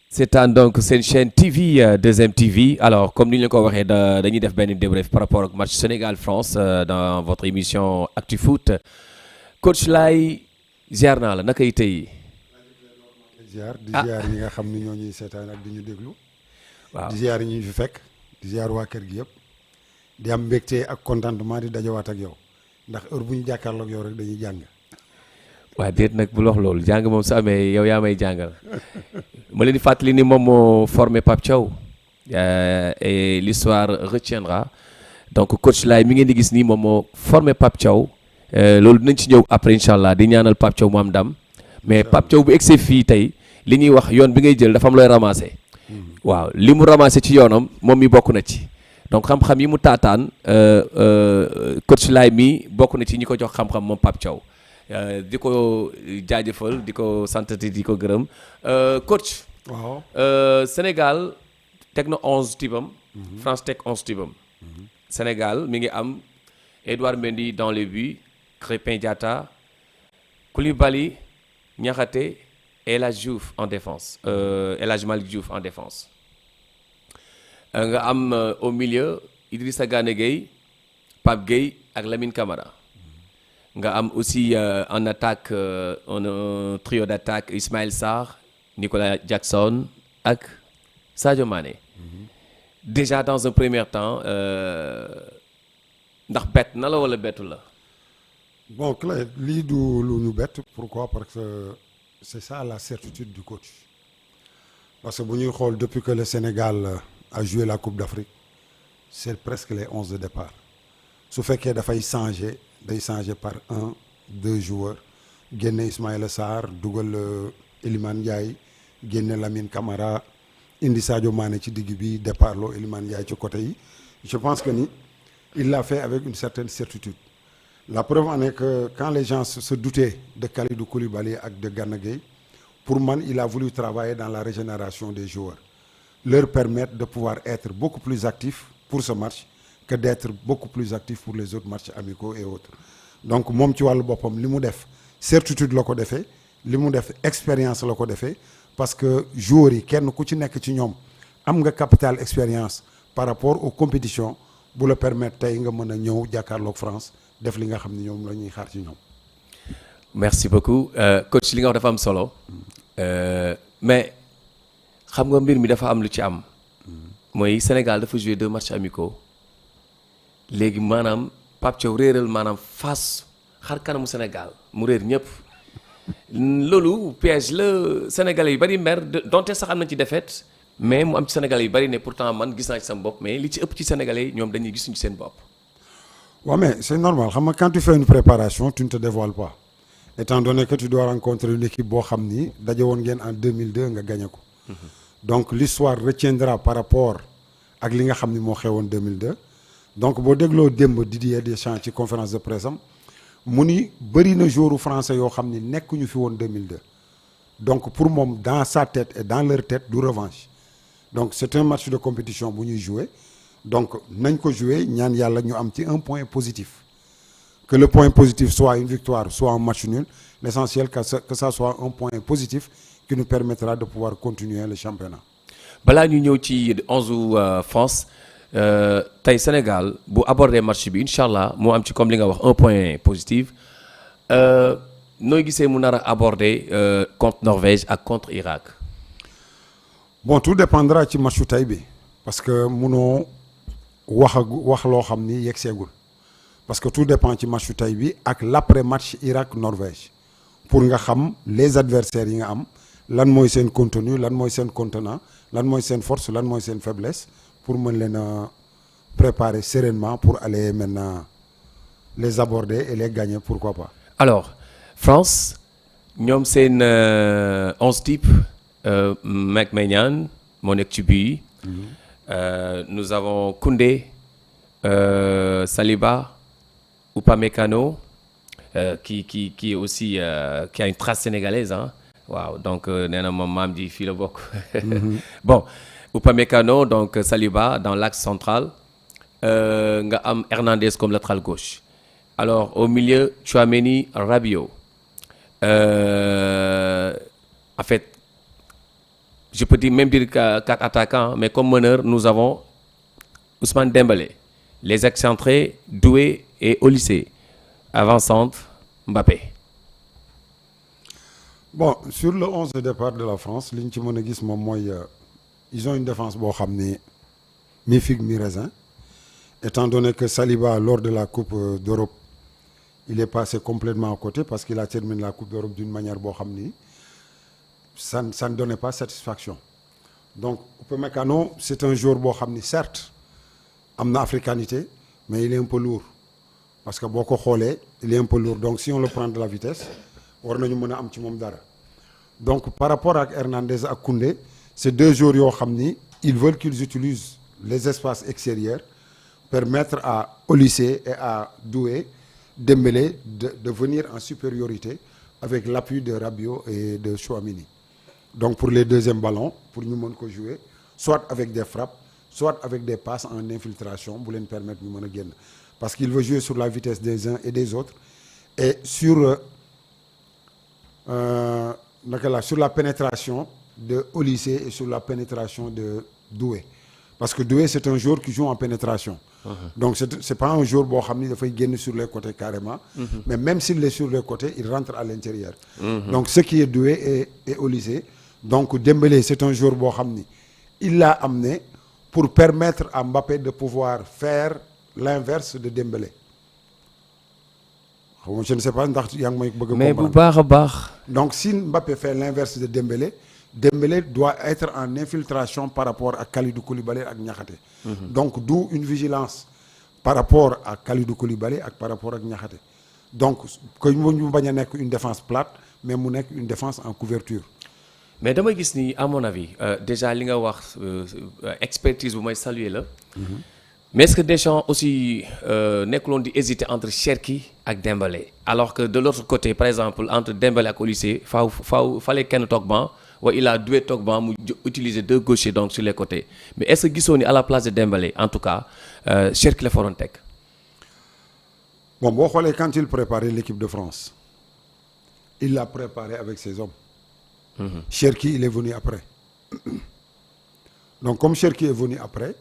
seetaan donc seen chaîne TV 2MTV alors comme ni ñu ko waxee dañuy def benn débrief par rapport ak match Sénégal France dans votre émission Actu Foot coach Laye ziar naa la naka yi tey. ziar di ziar ñi nga xam ni ñoo ñuy seetaan ak di ñu déglu. waaw di ziar ñi ñu fi fekk di ziar waa kër gi yëpp di am mbégte ak contentement di dajawaat ak yow ndax heure bu ñu jàkkaarloo ak yow rek dañuy jàng. waaw déet nag bu wax loolu jàng moom su amee yow yaa may jàngal ma leen di fàttali ni moom moo formé Pape Thiaw et l'histoire retiendra donc coach Laye mi ngeen di gis nii moom moo formé Pape Thiaw loolu dinañ ci ñëw après incha allah di ñaanal Pape Thiaw mu am ndam mais Pape Thiaw bu egsee fii tey li ñuy wax yoon bi ngay jël dafa am looy ramassé waaw li mu ramassé ci yoonam moom mi bokk na ci donc xam-xam yi mu taataan coach Laye mi bokk na ci ñi ko jox xam-xam moom Pape Thiaw di ko jaajëfal di ko santati di ko gërëm coach. waaw Sénégal teg na 11 tibam. France teg 11 tibam. Sénégal mi ngi am Edouard Mendy dans les buts Krépin Diatta Koulibaly Niakhaté El Hadji Diouf en défense El Hadji Malick Diouf en défense. nga am au milieu Idrissa Gana Gueye Pape Gueye ak Lamine Camara. nga am aussi en attaque un trio d'attaque Ismaël Sarr Nicolas Jackson ak Sadio Mané. Déjà dans un premier temps ndax bett na la wala bettu la. bon Clay lii du lu ñu bett pourquoi parce que c'est ça la certitude du coach parce que bu ñuy xool depuis que le Sénégal a joué la Coupe d'Afrique c'est presque les 11 de départ su fekkee dafay changer. day changé par 1-2 joueurs génne Ismaïla Sarr dugal Iliman Ndiaye génne Lamine Camara indi Sadio Mané ci digg bi départ loo Iliman Ndiaye ci côté yi je pense que ni il l'a fait avec une certaine certitude la preuve en est que quand les gens se doutaient de Kalidou Koulibaly ak de Gana Gueye pour man il a voulu travailler dans la régénération des joueurs leur permettre de pouvoir être beaucoup plus actifs pour ce match que d'être beaucoup plus actif pour les autres matchs amicaux et autres donc moom ci wàllu boppam li mu def certitude la ko defee li mu def expérience la ko defee parce que joueurs yi kenn ku ci nekk ci ñoom am nga capital expérience par rapport aux compétitions bu la permettre tey nga mën a ñëw jàkkaarloog France def li nga xam ne ñoom la ñuy xaar ci ñoom. merci beaucoup coach li nga wax dafa am solo mais xam nga mbir mi dafa am lu ci am mooy Sénégal dafa jouer 2 matchs amicaux. léegi maanaam Pape Thiaw réeral maanaam face xar kanamu Sénégal mu réer ñëpp loolu piège la Sénégalais yu bari mer donte sax am na ci défaite mais mu am ci Sénégalais yu bari ne pourtant man gis naa ci sama bopp mais li ci ëpp ci Sénégalais yi ñoom dañuy gisuñu ci seen bopp. waaw mais c'est normal xam nga quand tu fais une préparation tu ne te dévoiles pas étant donné que tu dois rencontrer une équipe boo xam ni daje woon ngeen en 2002 nga gagné ko. donc l'histoire retiendra par rapport ak li nga xam ni moo xewoon 2002. donc boo dégloo démb Didier Deschamps ci conférence de presse am mu ni bëri na joueurs français yoo xam ni nekkuñu fi woon 2002 donc pour moom dans sa tête et dans leur tête du revanche donc c'est un match de compétition bu ñuy jouer donc nañ ko jouer ñaan yàlla ñu am ci un point positif que le point positif soit une victoire soit un match nul l'essentiel que ça soit un point positif qui nous permettra de pouvoir continuer le championnat. balaa ñu ñëw ci 11 France. tey Sénégal bu aborder match bi incha allah moo am ci comme li nga wax un point positif nooy gisee mu nar a aborder contre Norvège ak contre Irak. bon tout dépendra ci matchu tey bi parce que munoo wax loo xam ni yegg seegul parce que tout dépend ci matchu tey bi ak l'après match Irak Norvège pour nga xam les adversaires yi nga am lan mooy seen contenu lan mooy seen contenant lan mooy seen force lan mooy seen faiblesse. pour mën leen a préparer sereinement pour aller maintenant les aborder et les gagner pourquoi pas. alors France ñoom seen 11 type Mike Maignan moo nekk ci but nous avons Koundé Saliba Upamecano qui aussi qui a une trace sénégalaise ah waaw donc nee na moom maam ji fii la bokk. bon. Upamecano donc Saliba dans l'axe central nga am Hernandez comme latéral gauche alors au milieu Tchouaméni Rabiot en fait je peux dire même dire 4 attaquants, mais comme meneur, nous avons Ousmane Dembélé, les excentrés Doué et Olysée, avant-centre Mbappé. Bon, sur le 11 de départ de la France, li ñu ci mën a gis moom mooy ils ont une défense boo xam ni mi-figue mi-raisin. Étant donné que Saliba, lors de la Coupe d'Europe, il est passé complètement à côté parce qu'il a terminé la Coupe d'Europe d'une manière boo xam ni ça ne donnait pas satisfaction. Donc Upamecano, c'est un joueur boo xam ni certes am na africanité, mais il est un peu lourd parce que boo ko xoolee il est un peu lourd. Donc si on le prend de la vitesse war nañu mën a am ci moom dara. Donc par rapport ak Hernandez ak Koundé, c'est deux joueurs yoo xam ni ils veulent qu'ils utilisent les espaces extérieurs, permettre à Olysée et à Doué, Dembélé de venir en supériorité avec l'appui de Rabiot et de Chouamini. Donc pour les deuxièmes ballons, pour ñu mën ko jouer soit avec des frappes, soit avec des passes en infiltration bu leen permettre ñu mën a génn. Parce qu'il veut jouer sur la vitesse des uns et des autres et sur sur la pénétration de Olysée et sur la pénétration de Doué. Parce que Doué, c'est un joueur qui joue en pénétration. Donc, c'est pas un joueur boo xam ni dafay génn sur les côtés carrément. Mais même s'il est sur les côtés, il rentre à l'intérieur. Donc, ce qui est Doué et Olysée. Donc, Dembélé, c'est un joueur boo xam ni il l'a amené pour permettre à Mbappé de pouvoir faire l'inverse de Dembélé. Je ne sais pas ndax yaa ngi may bëgg a comprendre. Mais bu baax a baax. Donc, si Mbappé fait l'inverse de Dembélé, Dembélé doit être en infiltration par rapport à Kalidou Koulibaly ak Niakhaté. Donc d'où une vigilance par rapport à Kalidou Koulibaly ak par rapport ak Niakhaté. Donc que ñu bañ a nekk une défense plate mais mu nekk une défense en couverture. Mais dama gis ni à mon avis déjà li nga wax expertise bu may saluer la. Mais est-ce que Deschamps aussi nekkuloon di hésiter entre Cherki ak Dembélé alors que de l'autre côté par exemple entre Dembélé ak Olysée fallait kenn toog banc wa il a Doué toog banc mu utiliser deux gauchers donc sur les côtés mais est-ce que gisoo ni à la place de Dembélé en tout cas Cherki la fa doon teg. Bon boo xoolee quand il préparait l'équipe de France il l'a préparé avec ses hommes. Cherki il est venu après. Donc comme Cherki est venu après.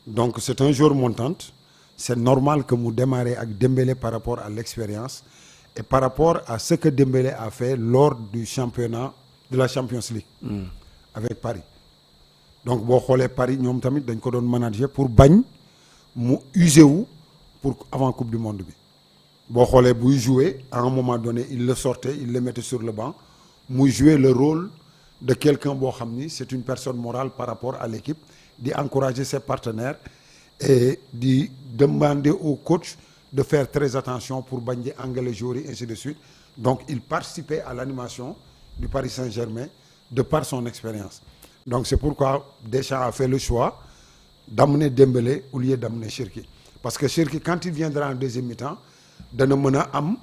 Donc c'est un joueur montante, c'est normal que mu démarrer avec Dembélé par rapport à l'expérience et par rapport à ce que Dembélé a fait lors du championnat de la Champions League avec Paris. Donc boo xoolee Paris ñoom tamit dañ ko doon manager pour bañ mu user wu pour avant Coupe du Monde bi. Boo xoolee buy jouer à un moment donné il le sortait, il le mettait sur le banc muy jouer le rôle de quelqu'un boo xam ni c'est une personne morale par rapport à l'équipe. Di encourager ses partenaires et di demander au coach de faire très attention pour bañ di engueuler joueurs yi ainsi de suite. Donc il participait à l'animation du Paris Saint-Germain de par son expérience. Donc c'est pourquoi Deschamps a fait le choix d'amener Dembélé au lieu d'amener Cherki. Parce que Cherki quand il viendra en deuxième mi-temps dana mën a am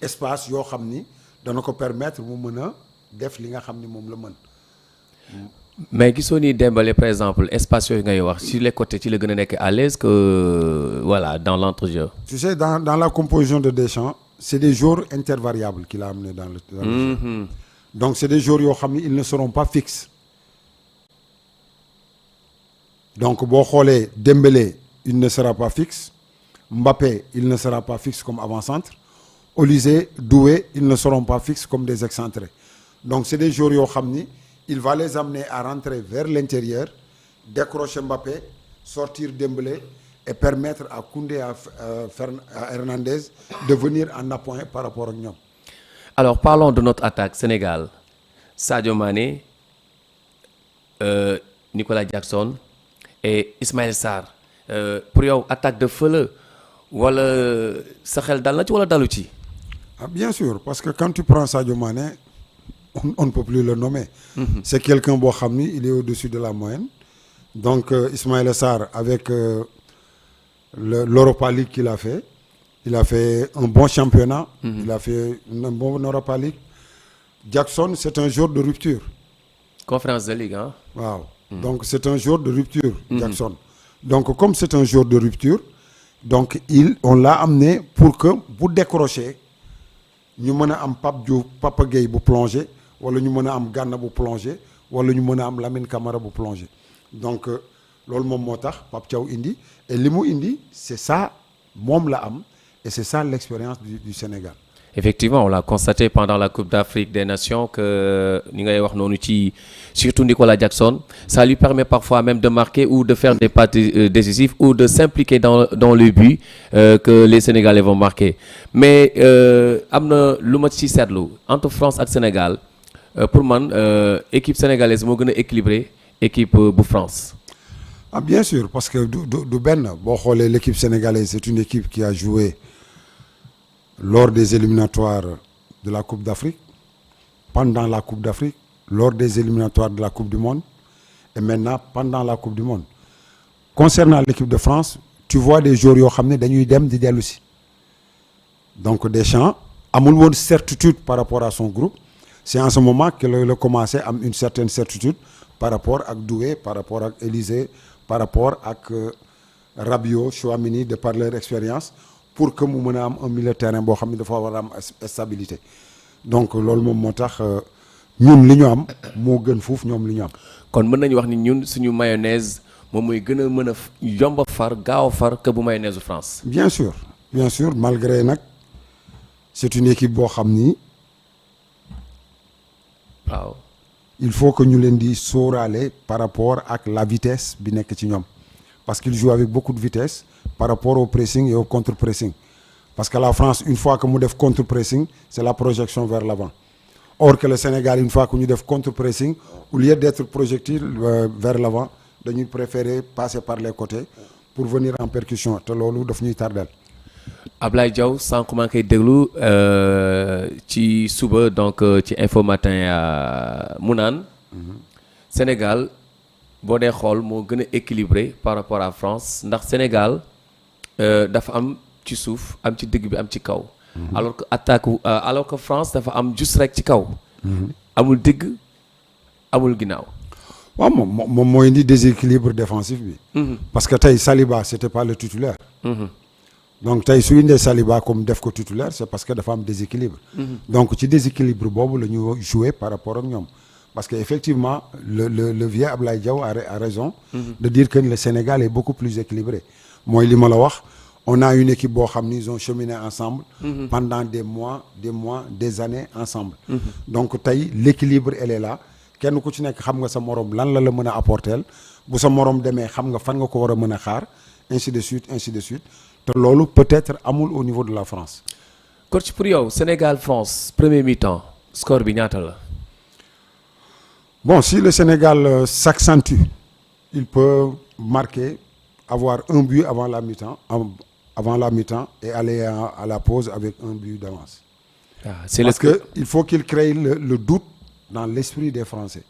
espace yoo xam ni dana ko permettre mu mën a def li nga xam ni moom la mën. Mais gisoo ni Dembélé par exemple espace yooyu ngay wax sur les côtés ci la gën a nekk à l'aise que voilà dans l'entrejeu. Tu sais dans la composition de Deschamps c'est des joueurs intervariables qu'il a amené dans le jeu. Donc c'est des joueurs yoo xam ni ils ne seront pas fixes. Donc boo xoolee Dembélé il ne sera pas fixe. Mbappé il ne sera pas fixe comme avant-centre. Olysée, Doué ils ne seront pas fixes comme des excentrés. Donc c'est des joueurs yoo xam ni il va les amener à rentrer vers l'intérieur, décrocher Mbappé, sortir Dembélé et permettre à Koundé à Hernandez de venir en appoint par rapport ak ñoom. Alors parlons de notre attaque Sénégal. Sadio Mané, Nicolas Jackson et Ismaël Sarr. Pour yow attaque de feu la wala sa xel dal na ci wala dalu ci? Ah bien sûr parce que quand tu prends Sadio Mané on ne peut plus le nommer. C'est quelqu'un boo xam ni il est au-dessus de la moyenne. Donc Ismaïla Sarr avec l'Europa League qu'il a fait, il a fait un bon championnat. Il a fait un bon Europa League. Jackson c'est un joueur de rupture. Conférence de Ligue hein. Waaw. Donc c'est un joueur de rupture. Jackson. Donc comme c'est un joueur de rupture, donc on l'a amené pour que bu décrocher ñu mën a am Pape Diouf Papa Gueye bu plongé wala ñu mën a am Gana bu plongé wala ñu mën a am Lamine Camara bu plongé donc loolu moom moo tax Pape Thiaw indi et li mu indi c'est ça moom la am et c'est ça l'expérience du Sénégal. Effectivement, on l'a constaté pendant la Coupe d'Afrique des Nations que ni ngay wax noonu ci surtout Nicolas Jackson, ça lui permet parfois même de marquer ou de faire des passes décisives ou de s'impliquer dans le but que les Sénégalais vont marquer. Mais am na lu ma ci seetlu entre France ak Sénégal pour man équipe sénégalaise moo gën a équilibré équipe bu France. Ah bien sûr parce que du benn boo xoolee l'équipe sénégalaise c'est une équipe qui a joué lors des éliminatoires de la Coupe d'Afrique, pendant la Coupe d'Afrique, lors des éliminatoires de la Coupe du Monde et maintenant pendant la Coupe du Monde. Concernant l'équipe de France, tu vois des joueurs yoo xam ne dañuy dem di dellu si donc Deschamps amul woon certitude par rapport à son groupe. C'est en ce moment que la commencé am une certaine certitude par rapport ak Doué, par rapport ak Élysée, par rapport ak Rabiot, Chouamini de par leur expérience pour que mu mën a am un milieu de terrain boo xam ne dafa war a am stabilité donc loolu moom moo tax ñun li ñu am moo gën fuuf ñoom li ñu am. kon mën nañu wax ni ñun suñu mayonnaise moom mooy gën a mën a yomb a far gaaw a far que bu mayonnaise France. bien sûr malgré nag c'est une équipe boo xam ni waaw il faut que ñu leen di sóoraale par rapport ak la vitesse bi nekk ci ñoom parce qu'ils jouent avec beaucoup de vitesse par rapport au pressing et au contre-pressing parce que la France une fois que mu def contre-pressing c'est la projection vers l'avant or que le Sénégal une fois que ñu def contre-pressing au lieu d'être projectile vers l'avant dañuy préférer passer par les côtés pour venir en percussion te loolu daf ñuy tardel. Ablaye Diaw sànq maa ngi koy déglu ci suba donc ci Info Matin mu naan Sénégal boo dee xool moo gën a équilibré par rapport à France ndax Sénégal dafa am ci suuf am ci digg bi am ci kaw. alors que France dafa am juste rek ci kaw. amul digg amul ginnaaw. waaw moom moo indi déséquilibre défensif bi. parce que tey Saliba c'était pas le titulaire. donc tey su indee Saliba comme def ko titulaire c'est parce que dafa am déséquilibre. donc ci déséquilibre boobu la ñu jouer par rapport ak ñoom. parce que effectivement le vieux Ablaye Diaw a raison. de dire que le Sénégal est beaucoup plus équilibré. mooy li ma la wax on a une équipe boo xam ni ils ont cheminé ensemble. pendant des mois des années ensemble. donc tey l'équilibre elle est là kenn ku ci nekk xam nga sa morom lan la mën a apporter bu sa morom demee xam nga fan nga ko war a mën a xaar ainsi de suite te loolu peut-être amul au niveau de la France. coach pour yow Sénégal France premier mi-temps score bi ñaata la. Bon, si le Sénégal s'accentue, il peut marquer, avoir un but avant la mi-temps et aller à la pause avec un but d'avance. Parce qu'il faut qu'il crée le doute dans l'esprit des Français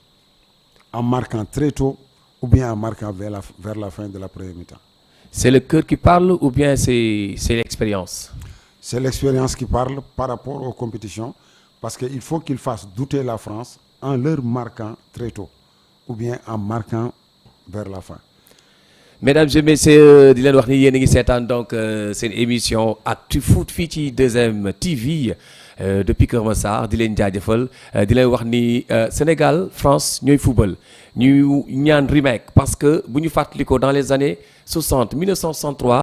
en marquant très tôt ou bien en marquant vers la fin de la première mi-temps. C'est le cœur qui parle ou bien c'est l'expérience? C'est l'expérience qui parle par rapport aux compétitions parce qu'il faut qu'ils fassent douter la France en leur marquant très tôt ou bien en marquant vers la fin. Mesdames et messieurs di leen wax ni yéen a ngi seetaan donc seen émission Actu Foot fii ci 2M TV depuis Kër Massar di leen jaajëfal di leen wax ni Sénégal France ñooy football ñu ñaan remake parce que bu ñu fàttalikoo dans les années 60 1963